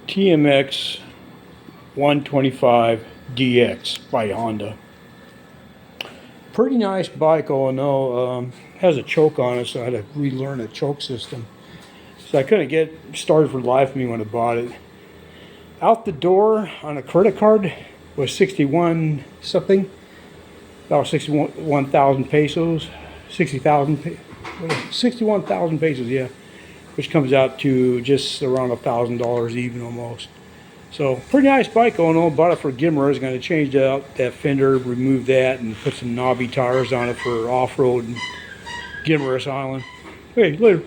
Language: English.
TMX 125 DX by Honda. Pretty nice bike, all in all. Has a choke on it, so I had to relearn a choke system. So I couldn't get started for the life of me when I bought it. Out the door on a credit card was 61 something, about 61,000 pesos, 61,000 pesos, yeah, which comes out to just around $1,000 even almost. So pretty nice bike going on. Bought it for Gimmer. I was going to change out that fender, remove that, and put some knobby tires on it for off-road and Gimmer's Island. Hey, later.